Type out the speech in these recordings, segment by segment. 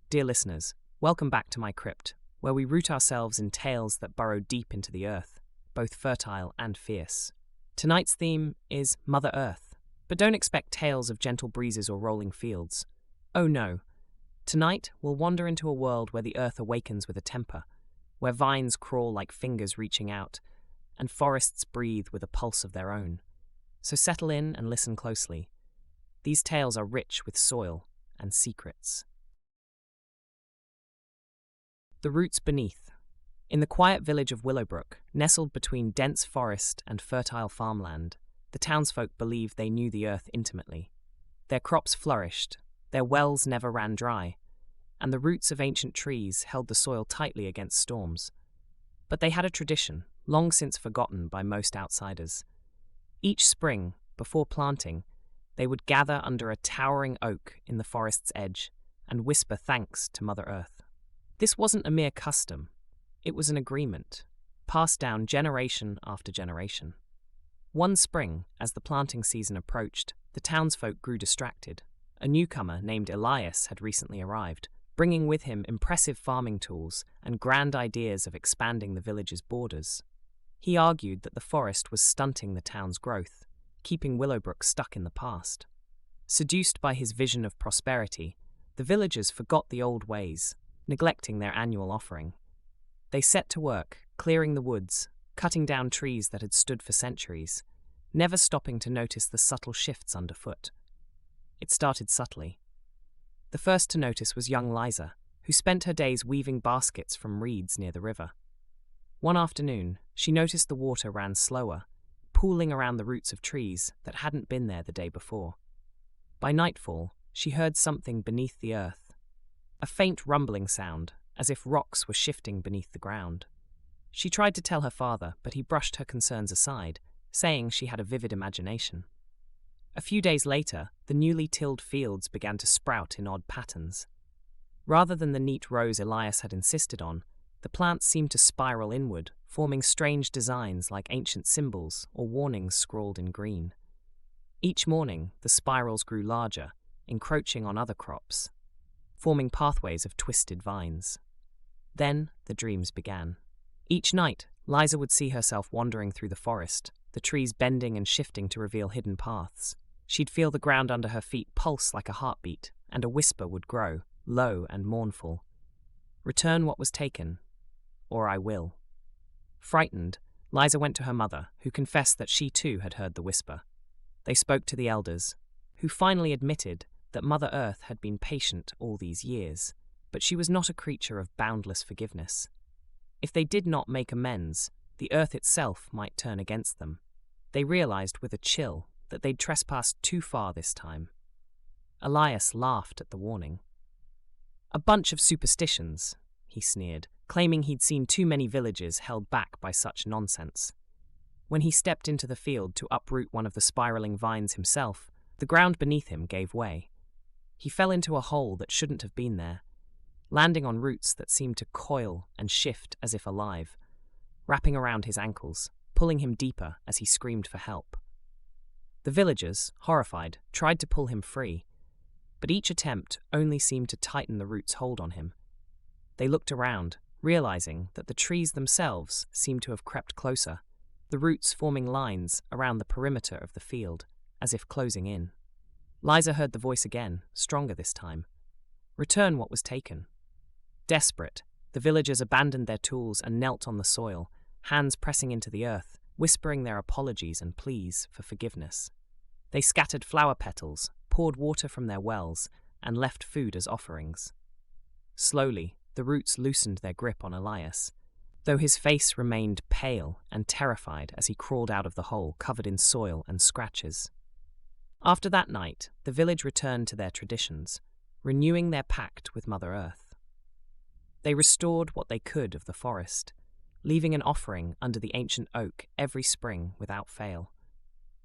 Dear listeners, welcome back to my Crypt, where we root ourselves in tales that burrow deep into the earth, both fertile and fierce. Tonight's theme is Mother Earth, but don't expect tales of gentle breezes or rolling fields. Oh no. Tonight, we'll wander into a world where the earth awakens with a temper, where vines crawl like fingers reaching out, and forests breathe with a pulse of their own. So settle in and listen closely. These tales are rich with soil and secrets. The Roots Beneath. In the quiet village of Willowbrook, nestled between dense forest and fertile farmland, the townsfolk believed they knew the earth intimately. Their crops flourished, their wells never ran dry, and the roots of ancient trees held the soil tightly against storms. But they had a tradition, long since forgotten by most outsiders. Each spring, before planting, they would gather under a towering oak in the forest's edge and whisper thanks to Mother Earth. This wasn't a mere custom, it was an agreement, passed down generation after generation. One spring, as the planting season approached, the townsfolk grew distracted. A newcomer named Elias had recently arrived, bringing with him impressive farming tools and grand ideas of expanding the village's borders. He argued that the forest was stunting the town's growth, keeping Willowbrook stuck in the past. Seduced by his vision of prosperity, the villagers forgot the old ways, neglecting their annual offering. They set to work, clearing the woods, cutting down trees that had stood for centuries, never stopping to notice the subtle shifts underfoot. It started subtly. The first to notice was young Liza, who spent her days weaving baskets from reeds near the river. One afternoon, she noticed the water ran slower, pooling around the roots of trees that hadn't been there the day before. By nightfall, she heard something beneath the earth. A faint rumbling sound, as if rocks were shifting beneath the ground. She tried to tell her father, but he brushed her concerns aside, saying she had a vivid imagination. A few days later, the newly tilled fields began to sprout in odd patterns. Rather than the neat rows Elias had insisted on, the plants seemed to spiral inward, forming strange designs like ancient symbols or warnings scrawled in green. Each morning, the spirals grew larger, encroaching on other crops, forming pathways of twisted vines. Then the dreams began. Each night, Liza would see herself wandering through the forest, the trees bending and shifting to reveal hidden paths. She'd feel the ground under her feet pulse like a heartbeat, and a whisper would grow, low and mournful. "Return what was taken, or I will." Frightened, Liza went to her mother, who confessed that she too had heard the whisper. They spoke to the elders, who finally admitted that Mother Earth had been patient all these years, but she was not a creature of boundless forgiveness. If they did not make amends, the earth itself might turn against them. They realized with a chill that they'd trespassed too far this time. Elias laughed at the warning. "A bunch of superstitions," he sneered, claiming he'd seen too many villages held back by such nonsense. When he stepped into the field to uproot one of the spiraling vines himself, the ground beneath him gave way. He fell into a hole that shouldn't have been there, landing on roots that seemed to coil and shift as if alive, wrapping around his ankles, pulling him deeper as he screamed for help. The villagers, horrified, tried to pull him free, but each attempt only seemed to tighten the roots' hold on him. They looked around, realizing that the trees themselves seemed to have crept closer, the roots forming lines around the perimeter of the field, as if closing in. Liza heard the voice again, stronger this time. "Return what was taken." Desperate, the villagers abandoned their tools and knelt on the soil, hands pressing into the earth, whispering their apologies and pleas for forgiveness. They scattered flower petals, poured water from their wells, and left food as offerings. Slowly, the roots loosened their grip on Elias, though his face remained pale and terrified as he crawled out of the hole covered in soil and scratches. After that night, the village returned to their traditions, renewing their pact with Mother Earth. They restored what they could of the forest, leaving an offering under the ancient oak every spring without fail.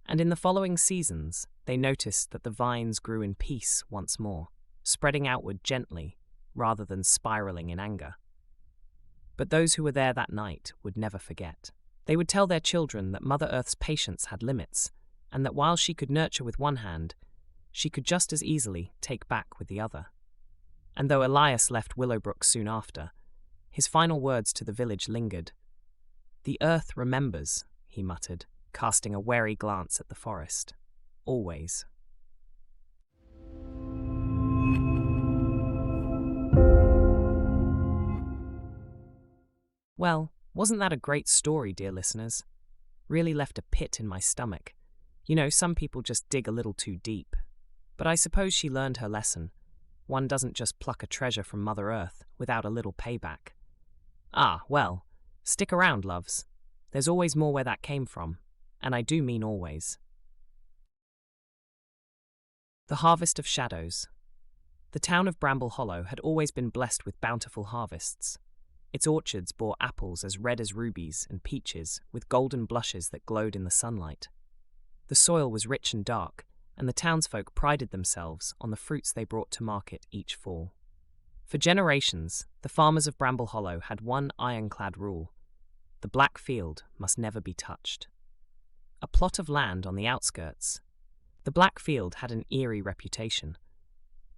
And in the following seasons, they noticed that the vines grew in peace once more, spreading outward gently rather than spiraling in anger. But those who were there that night would never forget. They would tell their children that Mother Earth's patience had limits, and that while she could nurture with one hand, she could just as easily take back with the other. and though Elias left Willowbrook soon after, his final words to the village lingered. "The earth remembers," he muttered, casting a wary glance at the forest. "Always." Well, wasn't that a great story, dear listeners? Really left a pit in my stomach. You know, some people just dig a little too deep. But I suppose she learned her lesson. One doesn't just pluck a treasure from Mother Earth without a little payback. Ah, well, stick around, loves. There's always more where that came from, and I do mean always. The Harvest of Shadows. The town of Bramble Hollow had always been blessed with bountiful harvests. Its orchards bore apples as red as rubies and peaches with golden blushes that glowed in the sunlight. The soil was rich and dark, and the townsfolk prided themselves on the fruits they brought to market each fall. For generations, the farmers of Bramble Hollow had one ironclad rule: the black field must never be touched. A plot of land on the outskirts, the black field had an eerie reputation.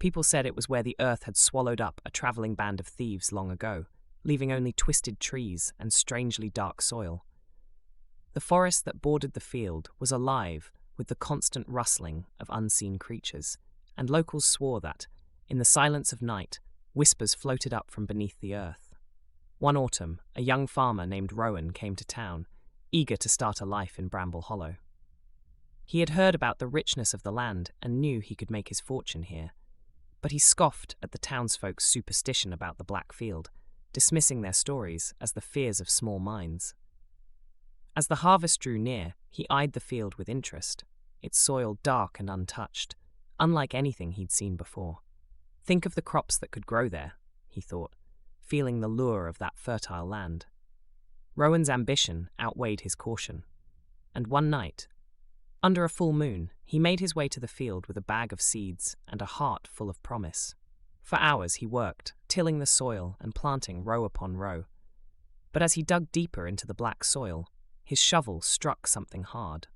People said it was where the earth had swallowed up a travelling band of thieves long ago, leaving only twisted trees and strangely dark soil. The forest that bordered the field was alive with the constant rustling of unseen creatures, and locals swore that, in the silence of night, whispers floated up from beneath the earth. One autumn, a young farmer named Rowan came to town, eager to start a life in Bramble Hollow. He had heard about the richness of the land and knew he could make his fortune here, but he scoffed at the townsfolk's superstition about the black field, dismissing their stories as the fears of small minds. As the harvest drew near, he eyed the field with interest, its soil dark and untouched, unlike anything he'd seen before. Think of the crops that could grow there, he thought, feeling the lure of that fertile land. Rowan's ambition outweighed his caution, and one night, under a full moon, he made his way to the field with a bag of seeds and a heart full of promise. For hours he worked, tilling the soil and planting row upon row. But as he dug deeper into the black soil, his shovel struck something hard.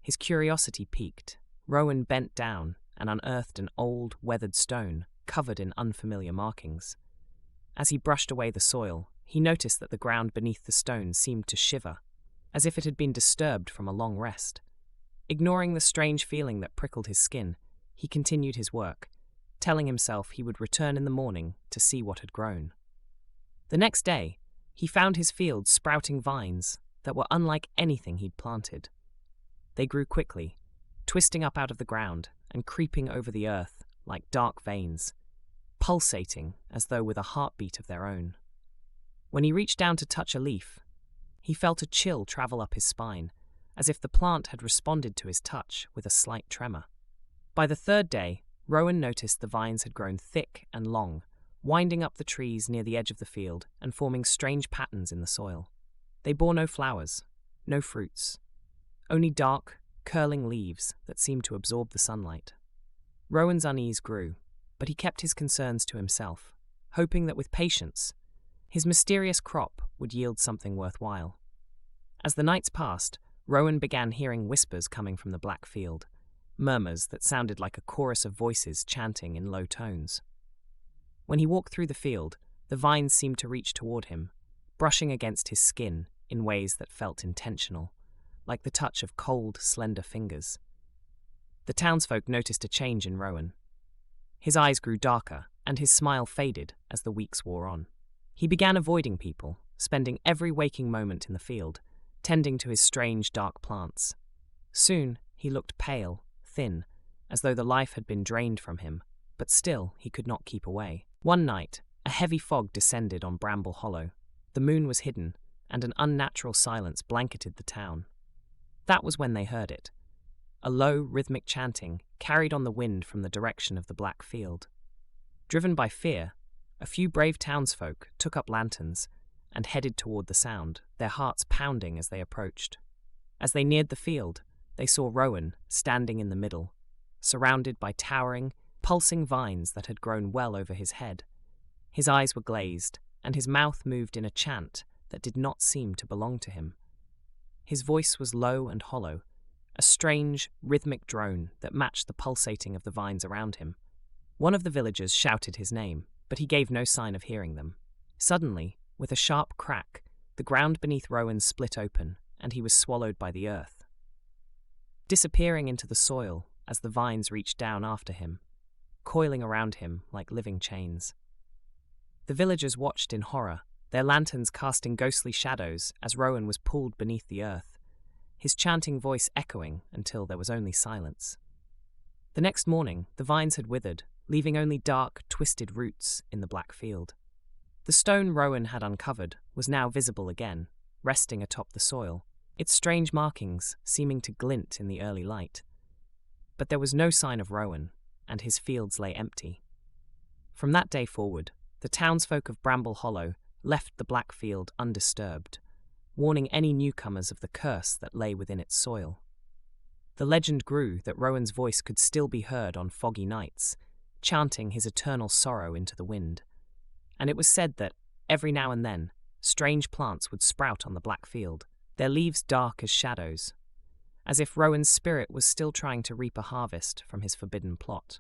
His curiosity piqued. Rowan bent down and unearthed an old, weathered stone covered in unfamiliar markings. As he brushed away the soil, he noticed that the ground beneath the stone seemed to shiver, as if it had been disturbed from a long rest. Ignoring the strange feeling that prickled his skin, he continued his work, telling himself he would return in the morning to see what had grown. The next day, he found his field sprouting vines that were unlike anything he'd planted. They grew quickly, twisting up out of the ground and creeping over the earth like dark veins, pulsating as though with a heartbeat of their own. When he reached down to touch a leaf, he felt a chill travel up his spine, as if the plant had responded to his touch with a slight tremor. By the third day, Rowan noticed the vines had grown thick and long, winding up the trees near the edge of the field and forming strange patterns in the soil. They bore no flowers, no fruits, only dark, curling leaves that seemed to absorb the sunlight. Rowan's unease grew, but he kept his concerns to himself, hoping that with patience, his mysterious crop would yield something worthwhile. As the nights passed, Rowan began hearing whispers coming from the black field, murmurs that sounded like a chorus of voices chanting in low tones. When he walked through the field, the vines seemed to reach toward him, brushing against his skin in ways that felt intentional, like the touch of cold, slender fingers. The townsfolk noticed a change in Rowan. His eyes grew darker, and his smile faded as the weeks wore on. He began avoiding people, spending every waking moment in the field, tending to his strange, dark plants. Soon, he looked pale, thin, as though the life had been drained from him, but still he could not keep away. One night, a heavy fog descended on Bramble Hollow. The moon was hidden, and an unnatural silence blanketed the town. That was when they heard it. A low, rhythmic chanting carried on the wind from the direction of the black field. Driven by fear, a few brave townsfolk took up lanterns and headed toward the sound, their hearts pounding as they approached. As they neared the field, they saw Rowan standing in the middle, surrounded by towering, pulsing vines that had grown well over his head. His eyes were glazed, and his mouth moved in a chant that did not seem to belong to him. His voice was low and hollow, a strange, rhythmic drone that matched the pulsating of the vines around him. One of the villagers shouted his name, but he gave no sign of hearing them. Suddenly, with a sharp crack, the ground beneath Rowan split open, and he was swallowed by the earth, disappearing into the soil as the vines reached down after him, coiling around him like living chains. The villagers watched in horror, their lanterns casting ghostly shadows as Rowan was pulled beneath the earth, his chanting voice echoing until there was only silence. The next morning, the vines had withered, leaving only dark, twisted roots in the black field. The stone Rowan had uncovered was now visible again, resting atop the soil, its strange markings seeming to glint in the early light. But there was no sign of Rowan, and his fields lay empty. From that day forward, the townsfolk of Bramble Hollow left the black field undisturbed, warning any newcomers of the curse that lay within its soil. The legend grew that Rowan's voice could still be heard on foggy nights, chanting his eternal sorrow into the wind. And it was said that, every now and then, strange plants would sprout on the black field, their leaves dark as shadows, as if Rowan's spirit was still trying to reap a harvest from his forbidden plot.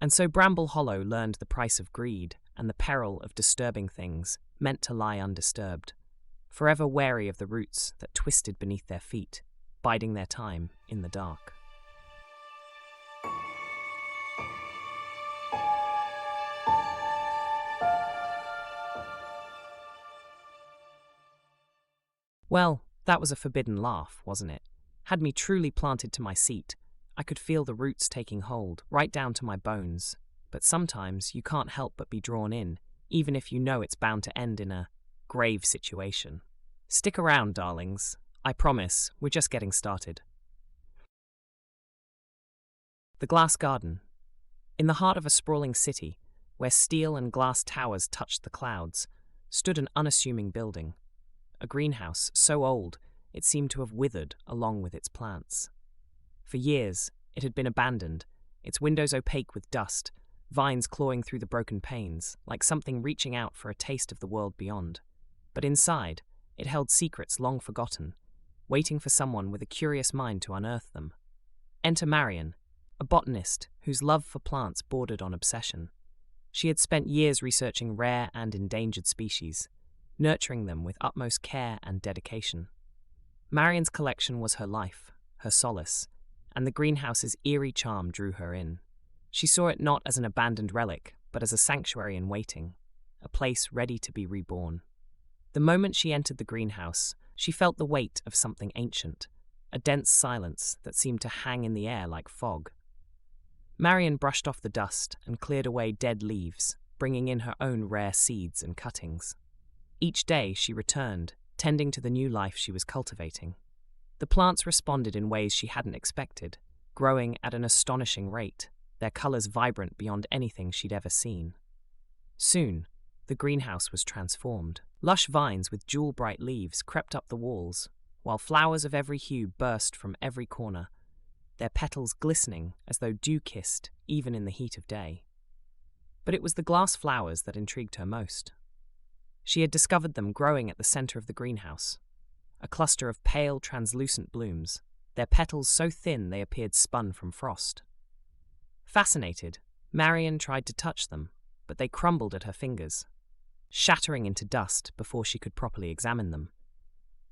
And so Bramble Hollow learned the price of greed and the peril of disturbing things meant to lie undisturbed, forever wary of the roots that twisted beneath their feet, biding their time in the dark. Well, that was a forbidden laugh, wasn't it? Had me truly planted to my seat, I could feel the roots taking hold, right down to my bones. But sometimes you can't help but be drawn in, even if you know it's bound to end in a grave situation. Stick around, darlings. I promise, we're just getting started. The Glass Garden. In the heart of a sprawling city, where steel and glass towers touched the clouds, stood an unassuming building. A greenhouse so old it seemed to have withered along with its plants. For years, it had been abandoned, its windows opaque with dust, vines clawing through the broken panes, like something reaching out for a taste of the world beyond. But inside, it held secrets long forgotten, waiting for someone with a curious mind to unearth them. Enter Marion, a botanist whose love for plants bordered on obsession. She had spent years researching rare and endangered species, nurturing them with utmost care and dedication. Marion's collection was her life, her solace, and the greenhouse's eerie charm drew her in. She saw it not as an abandoned relic, but as a sanctuary in waiting, a place ready to be reborn. The moment she entered the greenhouse, she felt the weight of something ancient, a dense silence that seemed to hang in the air like fog. Marion brushed off the dust and cleared away dead leaves, bringing in her own rare seeds and cuttings. Each day she returned, tending to the new life she was cultivating. The plants responded in ways she hadn't expected, growing at an astonishing rate, their colours vibrant beyond anything she'd ever seen. Soon, the greenhouse was transformed. Lush vines with jewel-bright leaves crept up the walls, while flowers of every hue burst from every corner, their petals glistening as though dew-kissed even in the heat of day. But it was the glass flowers that intrigued her most. She had discovered them growing at the centre of the greenhouse, a cluster of pale, translucent blooms, their petals so thin they appeared spun from frost. Fascinated, Marion tried to touch them, but they crumbled at her fingers, shattering into dust before she could properly examine them.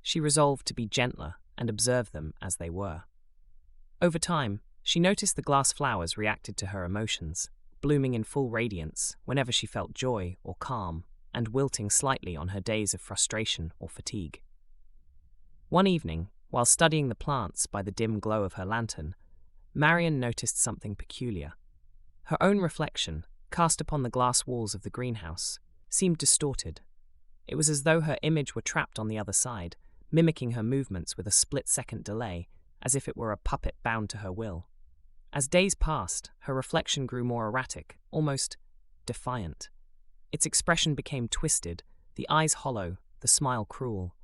She resolved to be gentler and observe them as they were. Over time, she noticed the glass flowers reacted to her emotions, blooming in full radiance whenever she felt joy or calm, and wilting slightly on her days of frustration or fatigue. One evening, while studying the plants by the dim glow of her lantern, Marion noticed something peculiar. Her own reflection, cast upon the glass walls of the greenhouse, seemed distorted. It was as though her image were trapped on the other side, mimicking her movements with a split-second delay, as if it were a puppet bound to her will. As days passed, her reflection grew more erratic, almost defiant. Its expression became twisted, the eyes hollow, the smile cruel.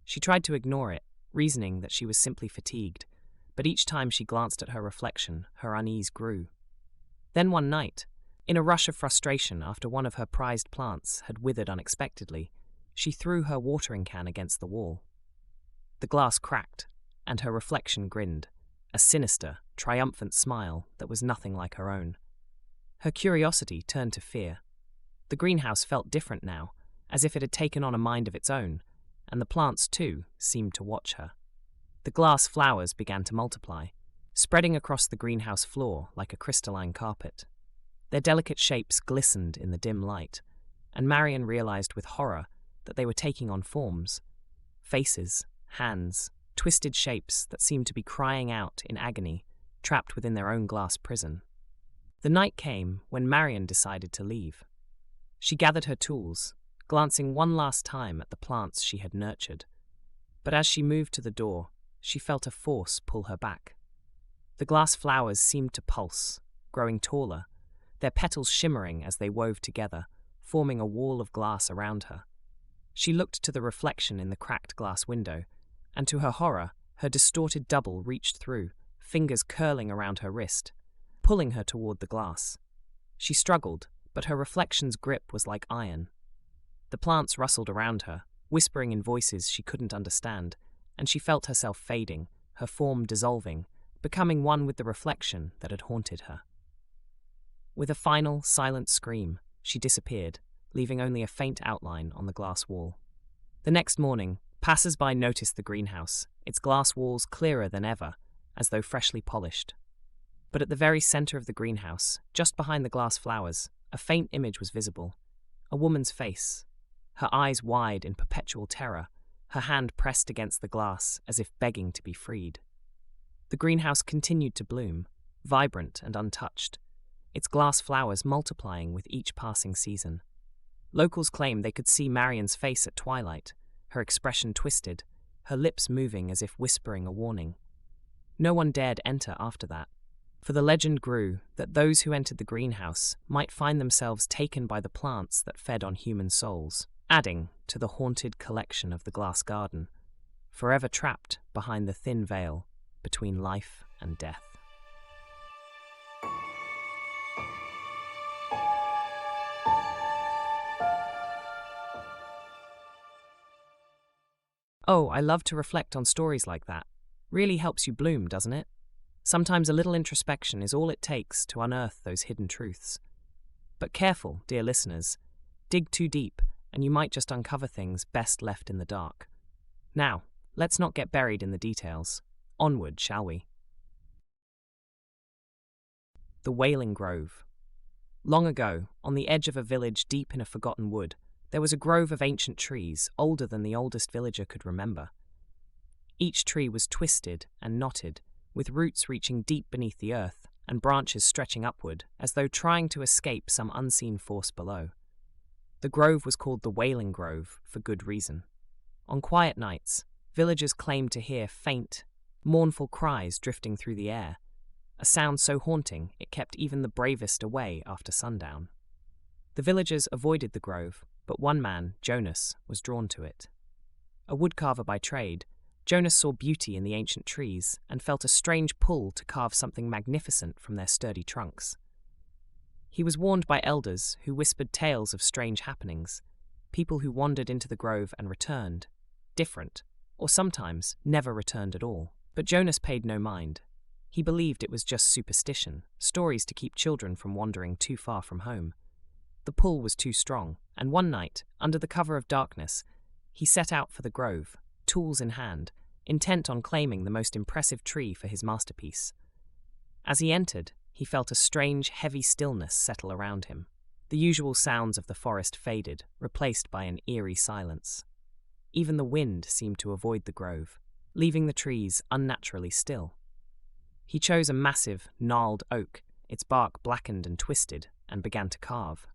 She tried to ignore it, reasoning that she was simply fatigued, but each time she glanced at her reflection, her unease grew. Then one night, in a rush of frustration after one of her prized plants had withered unexpectedly, she threw her watering can against the wall. The glass cracked, and her reflection grinned, a sinister, triumphant smile that was nothing like her own. Her curiosity turned to fear. The greenhouse felt different now, as if it had taken on a mind of its own, and the plants, too, seemed to watch her. The glass flowers began to multiply, spreading across the greenhouse floor like a crystalline carpet. Their delicate shapes glistened in the dim light, and Marion realized with horror that they were taking on forms. Faces, hands, twisted shapes that seemed to be crying out in agony, trapped within their own glass prison. The night came when Marion decided to leave. She gathered her tools, glancing one last time at the plants she had nurtured. But as she moved to the door, she felt a force pull her back. The glass flowers seemed to pulse, growing taller, their petals shimmering as they wove together, forming a wall of glass around her. She looked to the reflection in the cracked glass window, and to her horror, her distorted double reached through, fingers curling around her wrist, pulling her toward the glass. She struggled, but her reflection's grip was like iron. The plants rustled around her, whispering in voices she couldn't understand, and she felt herself fading, her form dissolving, becoming one with the reflection that had haunted her. With a final, silent scream, she disappeared, leaving only a faint outline on the glass wall. The next morning, passers-by noticed the greenhouse, its glass walls clearer than ever, as though freshly polished. But at the very center of the greenhouse, just behind the glass flowers, a faint image was visible. A woman's face, her eyes wide in perpetual terror, her hand pressed against the glass as if begging to be freed. The greenhouse continued to bloom, vibrant and untouched, its glass flowers multiplying with each passing season. Locals claimed they could see Marion's face at twilight, her expression twisted, her lips moving as if whispering a warning. No one dared enter after that, for the legend grew that those who entered the greenhouse might find themselves taken by the plants that fed on human souls, adding to the haunted collection of the glass garden, forever trapped behind the thin veil between life and death. Oh, I love to reflect on stories like that. Really helps you bloom, doesn't it? Sometimes a little introspection is all it takes to unearth those hidden truths. But careful, dear listeners. Dig too deep, and you might just uncover things best left in the dark. Now, let's not get buried in the details. Onward, shall we? The Wailing Grove. Long ago, on the edge of a village deep in a forgotten wood, there was a grove of ancient trees, older than the oldest villager could remember. Each tree was twisted and knotted, with roots reaching deep beneath the earth and branches stretching upward, as though trying to escape some unseen force below. The grove was called the Wailing Grove for good reason. On quiet nights, villagers claimed to hear faint, mournful cries drifting through the air, a sound so haunting it kept even the bravest away after sundown. The villagers avoided the grove, but one man, Jonas, was drawn to it. A woodcarver by trade, Jonas saw beauty in the ancient trees and felt a strange pull to carve something magnificent from their sturdy trunks. He was warned by elders who whispered tales of strange happenings, people who wandered into the grove and returned, different, or sometimes never returned at all. But Jonas paid no mind. He believed it was just superstition, stories to keep children from wandering too far from home. The pull was too strong, and one night, under the cover of darkness, he set out for the grove, tools in hand, intent on claiming the most impressive tree for his masterpiece. As he entered, he felt a strange, heavy stillness settle around him. The usual sounds of the forest faded, replaced by an eerie silence. Even the wind seemed to avoid the grove, leaving the trees unnaturally still. He chose a massive, gnarled oak, its bark blackened and twisted, and began to carve.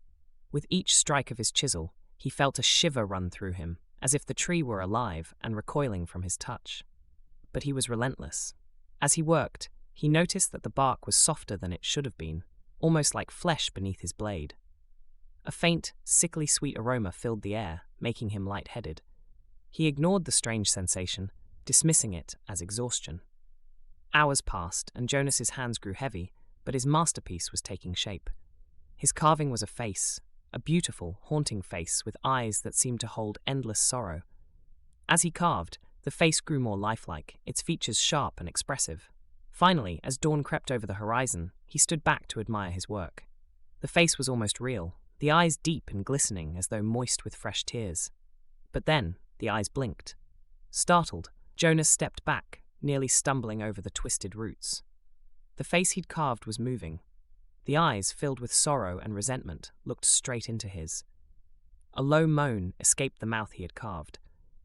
With each strike of his chisel, he felt a shiver run through him, as if the tree were alive and recoiling from his touch. But he was relentless. As he worked, he noticed that the bark was softer than it should have been, almost like flesh beneath his blade. A faint, sickly sweet aroma filled the air, making him lightheaded. He ignored the strange sensation, dismissing it as exhaustion. Hours passed, and Jonas's hands grew heavy, but his masterpiece was taking shape. His carving was a face, a beautiful, haunting face with eyes that seemed to hold endless sorrow. As he carved, the face grew more lifelike, its features sharp and expressive. Finally, as dawn crept over the horizon, he stood back to admire his work. The face was almost real, the eyes deep and glistening as though moist with fresh tears. But then, the eyes blinked. Startled, Jonas stepped back, nearly stumbling over the twisted roots. The face he'd carved was moving. The eyes, filled with sorrow and resentment, looked straight into his. A low moan escaped the mouth he had carved,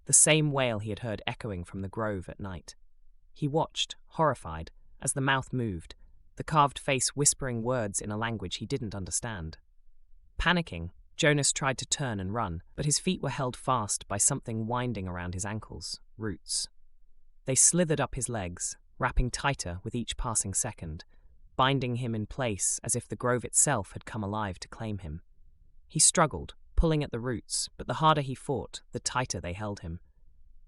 the same wail he had heard echoing from the grove at night. He watched, horrified, as the mouth moved, the carved face whispering words in a language he didn't understand. Panicking, Jonas tried to turn and run, but his feet were held fast by something winding around his ankles, roots. They slithered up his legs, wrapping tighter with each passing second, binding him in place as if the grove itself had come alive to claim him. He struggled, pulling at the roots, but the harder he fought, the tighter they held him.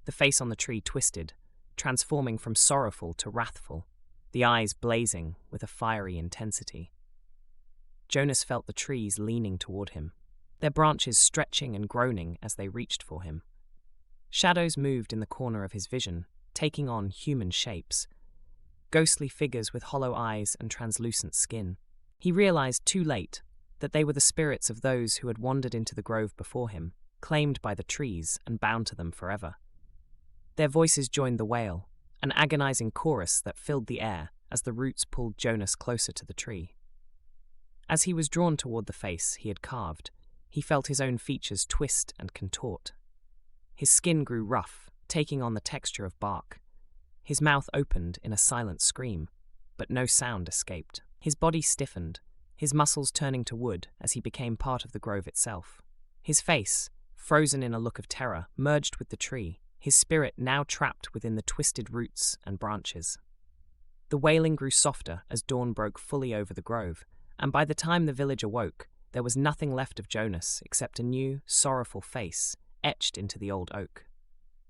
The face on the tree twisted, transforming from sorrowful to wrathful, the eyes blazing with a fiery intensity. Jonas felt the trees leaning toward him, their branches stretching and groaning as they reached for him. Shadows moved in the corner of his vision, taking on human shapes, ghostly figures with hollow eyes and translucent skin. He realized too late that they were the spirits of those who had wandered into the grove before him, claimed by the trees and bound to them forever. Their voices joined the wail, an agonizing chorus that filled the air as the roots pulled Jonas closer to the tree. As he was drawn toward the face he had carved, he felt his own features twist and contort. His skin grew rough, taking on the texture of bark. His mouth opened in a silent scream, but no sound escaped. His body stiffened, his muscles turning to wood as he became part of the grove itself. His face, frozen in a look of terror, merged with the tree, his spirit now trapped within the twisted roots and branches. The wailing grew softer as dawn broke fully over the grove, and by the time the village awoke, there was nothing left of Jonas except a new, sorrowful face etched into the old oak.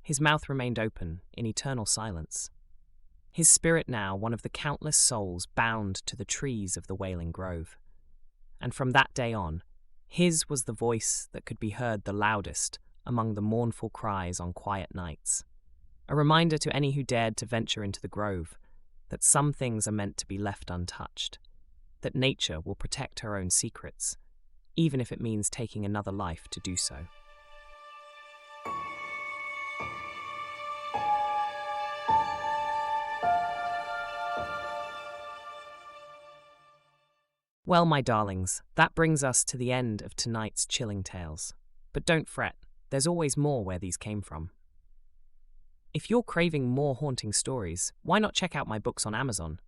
His mouth remained open in eternal silence. His spirit now one of the countless souls bound to the trees of the Wailing Grove. And from that day on, his was the voice that could be heard the loudest among the mournful cries on quiet nights. A reminder to any who dared to venture into the grove that some things are meant to be left untouched, that nature will protect her own secrets, even if it means taking another life to do so. Well, my darlings, that brings us to the end of tonight's chilling tales. But don't fret, there's always more where these came from. If you're craving more haunting stories, why not check out my books on Amazon?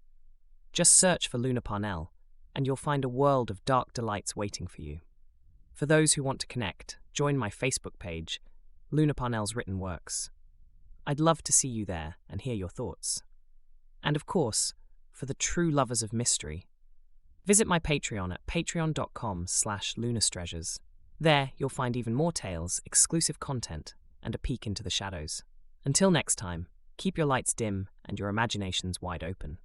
Just search for Luna Parnell, and you'll find a world of dark delights waiting for you. For those who want to connect, join my Facebook page, Luna Parnell's Written Works. I'd love to see you there and hear your thoughts. And of course, for the true lovers of mystery, visit my Patreon at patreon.com/lunastreasures. There, you'll find even more tales, exclusive content, and a peek into the shadows. Until next time, keep your lights dim and your imaginations wide open.